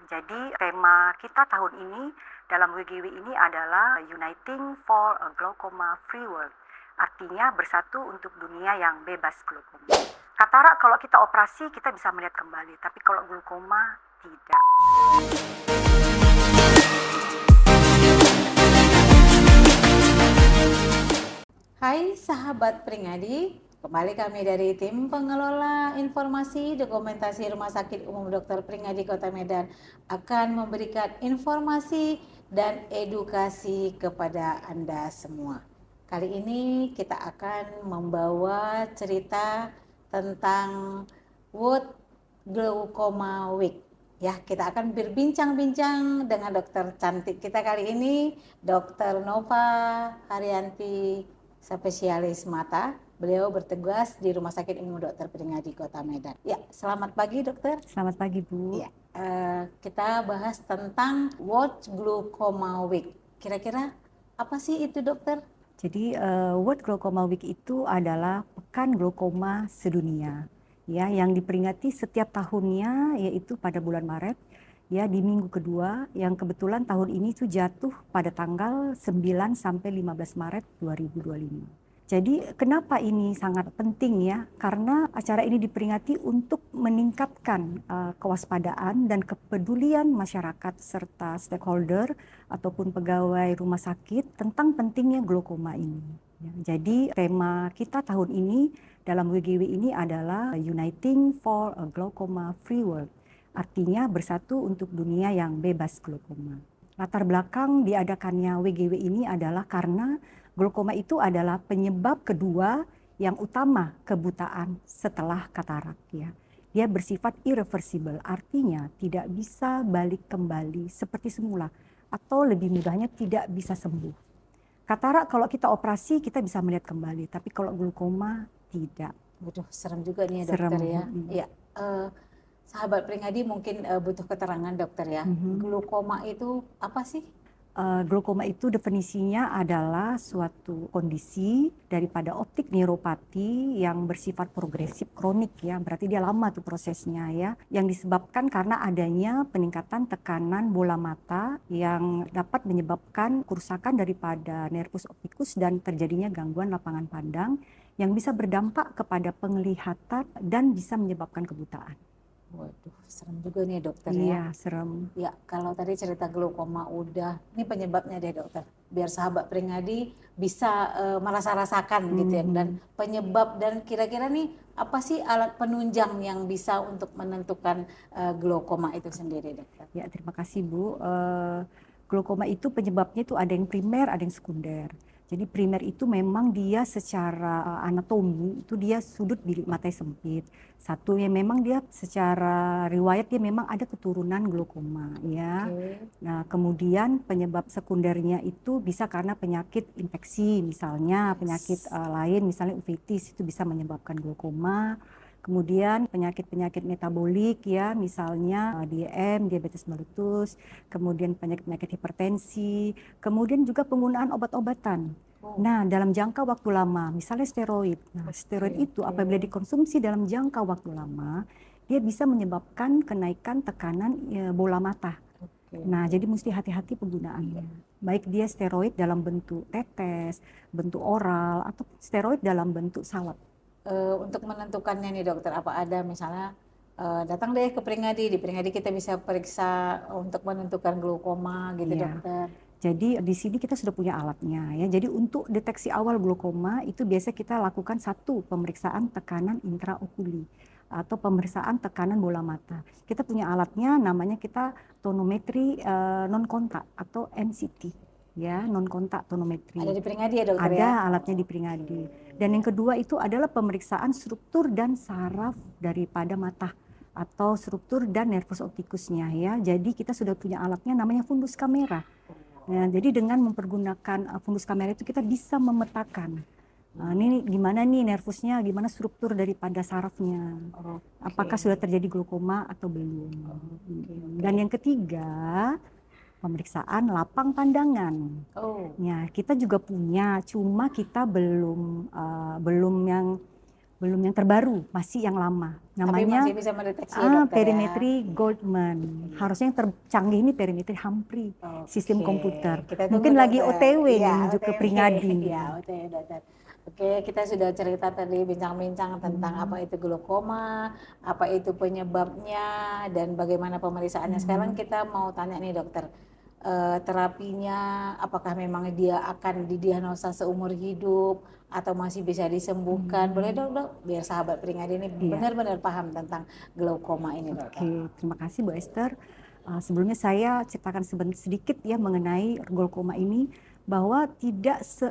Jadi tema kita tahun ini dalam WGW ini adalah Uniting for a Glaucoma Free World. Artinya bersatu untuk dunia yang bebas glaukoma. Katarak kalau kita operasi kita bisa melihat kembali, tapi kalau glaukoma tidak. Hai sahabat Pringadi, kembali kami dari tim pengelola informasi dokumentasi Rumah Sakit Umum Dr. Pringadi Kota Medan akan memberikan informasi dan edukasi kepada Anda semua. Kali ini kita akan membawa cerita tentang World Glaucoma Week. Ya, kita akan berbincang-bincang dengan dokter cantik kita kali ini, Dr. Nova Haryanti, spesialis mata. Beliau bertugas di Rumah Sakit Umum Dr. Pringadi Kota Medan. Ya, selamat pagi dokter. Selamat pagi Bu. Ya, kita bahas tentang World Glaucoma Week. Kira-kira apa sih itu dokter? Jadi World Glaucoma Week itu adalah pekan glaukoma sedunia, ya, yang diperingati setiap tahunnya, yaitu pada bulan Maret, ya, di minggu kedua, yang kebetulan tahun ini itu jatuh pada tanggal 9 sampai 15 Maret 2025. Jadi kenapa ini sangat penting ya? Karena acara ini diperingati untuk meningkatkan kewaspadaan dan kepedulian masyarakat serta stakeholder ataupun pegawai rumah sakit tentang pentingnya glaukoma ini. Ya, jadi tema kita tahun ini dalam WGW ini adalah Uniting for a Glaucoma Free World. Artinya bersatu untuk dunia yang bebas glaukoma. Latar belakang diadakannya WGW ini adalah karena glaukoma itu adalah penyebab kedua yang utama kebutaan setelah katarak, ya. Dia bersifat irreversible, artinya tidak bisa balik kembali seperti semula atau lebih mudahnya tidak bisa sembuh. Katarak kalau kita operasi kita bisa melihat kembali, tapi kalau glaukoma tidak. Waduh, serem juga nih ya Serem. dokter ya. Ya, sahabat Pringadi mungkin butuh keterangan dokter ya. Glaukoma itu apa sih? Glaukoma itu definisinya adalah suatu kondisi daripada optik neuropati yang bersifat progresif kronik, ya, berarti dia lama tuh prosesnya, ya, yang disebabkan karena adanya peningkatan tekanan bola mata yang dapat menyebabkan kerusakan daripada nervus opticus dan terjadinya gangguan lapangan pandang yang bisa berdampak kepada penglihatan dan bisa menyebabkan kebutaan. Waduh, serem juga nih dokter ya. Iya, serem. Ya, kalau tadi cerita glaukoma udah, ini penyebabnya deh dokter. Biar sahabat Pringadi bisa merasa rasakan gitu ya. Dan penyebab dan kira-kira nih apa sih alat penunjang yang bisa untuk menentukan glaukoma itu sendiri dokter? Ya, terima kasih Bu. Glaukoma itu penyebabnya itu ada yang primer, ada yang sekunder. Jadi primer itu memang dia secara anatomi itu dia sudut bilik mata sempit. Satu yang memang dia secara riwayat dia memang ada keturunan glaukoma, ya. Nah, kemudian penyebab sekundernya itu bisa karena penyakit infeksi, misalnya penyakit lain, misalnya uveitis itu bisa menyebabkan glaukoma. Kemudian penyakit-penyakit metabolik, ya, misalnya DM, diabetes mellitus, kemudian penyakit-penyakit hipertensi, kemudian juga penggunaan obat-obatan. Nah, dalam jangka waktu lama, misalnya steroid. Nah, steroid itu apabila dikonsumsi dalam jangka waktu lama, dia bisa menyebabkan kenaikan tekanan bola mata. Nah, jadi mesti hati-hati penggunaannya. Baik dia steroid dalam bentuk tetes, bentuk oral, atau steroid dalam bentuk salep. Untuk menentukannya nih dokter, apa ada misalnya datang deh ke Pringadi, di Pringadi kita bisa periksa untuk menentukan glaukoma gitu dokter. Jadi di sini kita sudah punya alatnya, ya. Jadi untuk deteksi awal glaukoma itu biasa kita lakukan satu pemeriksaan tekanan intraokuli atau pemeriksaan tekanan bola mata. Kita punya alatnya, namanya kita tonometri non kontak atau NCT, ya, non kontak tonometri. Ada di Pringadi ya dokter? Ada alatnya di Pringadi. Dan yang kedua itu adalah pemeriksaan struktur dan saraf daripada mata atau struktur dan nervus opticusnya, ya. Jadi kita sudah punya alatnya namanya fundus kamera. Nah, jadi dengan mempergunakan fundus kamera itu kita bisa memetakan ini gimana nih nervusnya, gimana struktur daripada sarafnya. Apakah sudah terjadi glaukoma atau belum. Dan yang ketiga, pemeriksaan lapang pandangan. Ya, kita juga punya, cuma kita belum yang belum yang terbaru, masih yang lama. Tapi Namanya masih bisa mendeteksi ya dokter ya. perimetri Goldman. Harusnya yang tercanggih ini perimetri Humphrey, sistem Oke, komputer. kita tunggu Mungkin lagi dokter. OTW nih Iya, menuju ke OTW. Pringadi. Iya, OTW dokter. Oke, kita sudah cerita tadi bincang-bincang tentang apa itu glaukoma, apa itu penyebabnya, dan bagaimana pemeriksaannya. Sekarang kita mau tanya nih dokter, terapinya apakah memang dia akan didiagnosa seumur hidup atau masih bisa disembuhkan? Boleh dok, biar sahabat Pringadi ini Iya. benar-benar paham tentang glaukoma ini dokter. Oke, terima kasih Bu Esther. Sebelumnya saya ceritakan sedikit ya mengenai glaukoma ini, bahwa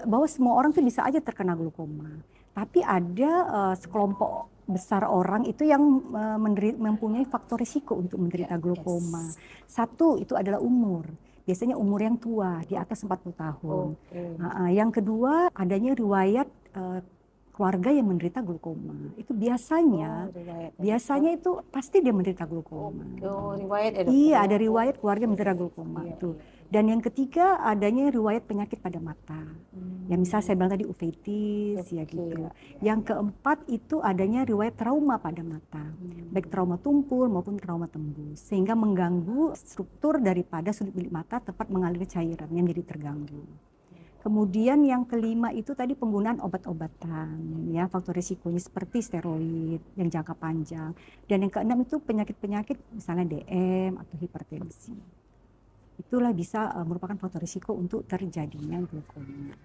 bahwa semua orang tuh bisa aja terkena glaukoma. Tapi ada sekelompok besar orang itu yang mempunyai faktor risiko untuk menderita glaukoma. Satu itu adalah umur. Biasanya umur yang tua, di atas 40 tahun. Yang kedua, adanya riwayat keluarga yang menderita glaukoma. Itu biasanya itu pasti dia menderita glaukoma. Riwayat ya dokter? Iya, ada riwayat keluarga menderita glaukoma itu. Dan yang ketiga, adanya riwayat penyakit pada mata. Ya misal saya bilang tadi uveitis, ya gitu. Yang keempat itu adanya riwayat trauma pada mata. Baik trauma tumpul maupun trauma tembus. Sehingga mengganggu struktur daripada sudut bilik mata tempat mengalir cairan yang jadi terganggu. Kemudian yang kelima itu tadi penggunaan obat-obatan, ya faktor risikonya seperti steroid yang jangka panjang. Dan yang keenam itu penyakit-penyakit misalnya DM atau hipertensi. Itulah bisa merupakan faktor risiko untuk terjadinya glaukoma.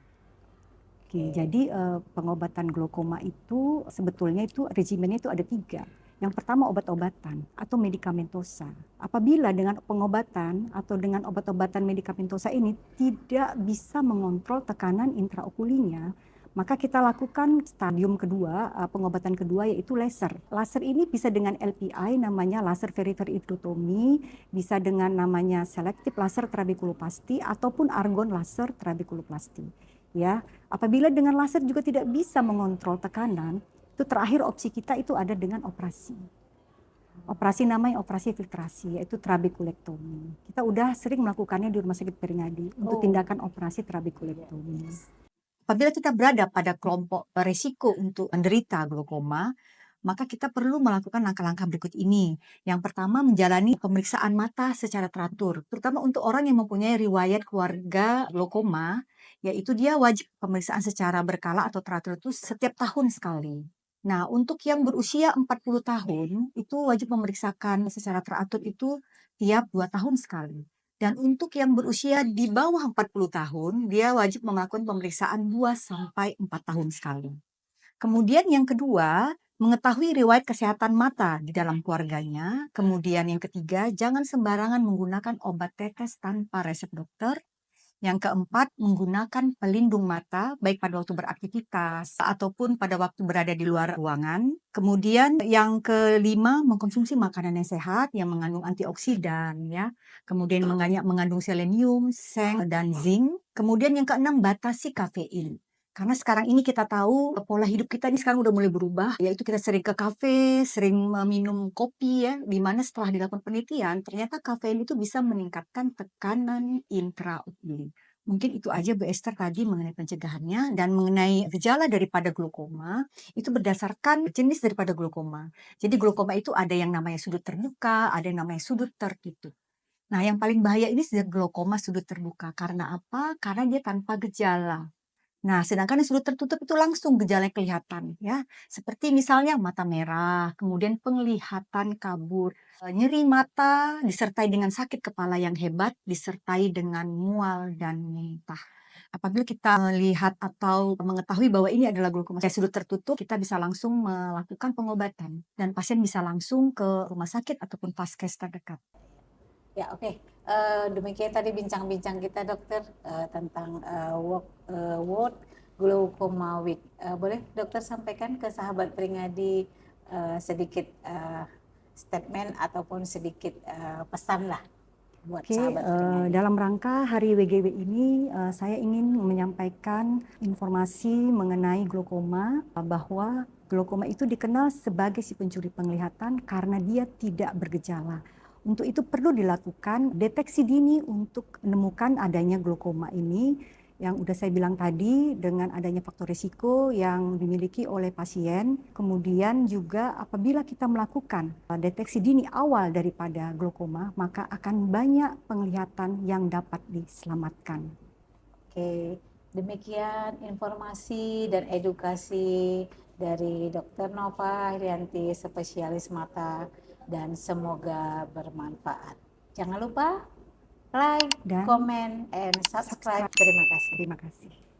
Oke, jadi pengobatan glaukoma itu sebetulnya itu regimennya itu ada 3. Yang pertama obat-obatan atau medikamentosa. Apabila dengan pengobatan atau dengan obat-obatan medikamentosa ini tidak bisa mengontrol tekanan intraokulinya, maka kita lakukan stadium kedua, pengobatan kedua yaitu laser. Laser ini bisa dengan LPI namanya laser peripheral hidrotomi, bisa dengan namanya selective laser trabekuloplasti ataupun argon laser trabekuloplasti. Ya, apabila dengan laser juga tidak bisa mengontrol tekanan, itu terakhir opsi kita itu ada dengan operasi. Operasi namanya operasi filtrasi, yaitu trabekulektomi. Kita udah sering melakukannya di Rumah Sakit Pringadi untuk tindakan operasi trabekulektomi. Apabila kita berada pada kelompok risiko untuk menderita glaukoma, maka kita perlu melakukan langkah-langkah berikut ini. Yang pertama, menjalani pemeriksaan mata secara teratur, terutama untuk orang yang mempunyai riwayat keluarga glaukoma, yaitu dia wajib pemeriksaan secara berkala atau teratur itu setiap tahun sekali. Nah, untuk yang berusia 40 tahun, itu wajib memeriksakan secara teratur itu tiap 2 tahun sekali. Dan untuk yang berusia di bawah 40 tahun, dia wajib melakukan pemeriksaan 2-4 tahun sekali. Kemudian yang kedua, mengetahui riwayat kesehatan mata di dalam keluarganya. Kemudian yang ketiga, jangan sembarangan menggunakan obat tetes tanpa resep dokter. Yang keempat, menggunakan pelindung mata baik pada waktu beraktivitas ataupun pada waktu berada di luar ruangan. Kemudian yang kelima, mengkonsumsi makanan yang sehat yang mengandung antioksidan ya. Kemudian mengandung selenium, seng dan zinc. Kemudian yang keenam, batasi kafein. Karena sekarang ini kita tahu pola hidup kita ini sekarang udah mulai berubah, yaitu kita sering ke kafe, sering meminum kopi ya, di mana setelah dilakukan penelitian ternyata kafein itu bisa meningkatkan tekanan intraokular. Mungkin itu aja Bu Esther tadi mengenai pencegahannya, dan mengenai gejala daripada glaukoma itu berdasarkan jenis daripada glaukoma. Jadi glaukoma itu ada yang namanya sudut terbuka, ada yang namanya sudut tertutup. Nah, yang paling bahaya ini glaukoma sudut terbuka. Karena apa? Karena dia tanpa gejala. Nah, sedangkan yang sudut tertutup itu langsung gejalanya kelihatan ya. Seperti misalnya mata merah, kemudian penglihatan kabur, nyeri mata disertai dengan sakit kepala yang hebat, disertai dengan mual dan muntah. Apabila kita melihat atau mengetahui bahwa ini adalah glaukoma sudut tertutup, kita bisa langsung melakukan pengobatan dan pasien bisa langsung ke rumah sakit ataupun vaskes terdekat. Ya, oke. Demikian tadi bincang-bincang kita dokter tentang World Glaucoma Week. Boleh dokter sampaikan ke sahabat Pringadi sedikit statement ataupun sedikit pesan lah buat sahabat Pringadi. Dalam rangka Hari WGW ini saya ingin menyampaikan informasi mengenai glaukoma, bahwa glaukoma itu dikenal sebagai si pencuri penglihatan karena dia tidak bergejala. Untuk itu perlu dilakukan deteksi dini untuk menemukan adanya glaukoma ini, yang udah saya bilang tadi, dengan adanya faktor risiko yang dimiliki oleh pasien, kemudian juga apabila kita melakukan deteksi dini awal daripada glaukoma, maka akan banyak penglihatan yang dapat diselamatkan. Oke, demikian informasi dan edukasi dari Dr. Nova Herianti, spesialis mata, dan semoga bermanfaat. Jangan lupa like, Dan comment, and subscribe. Terima kasih. terima kasih.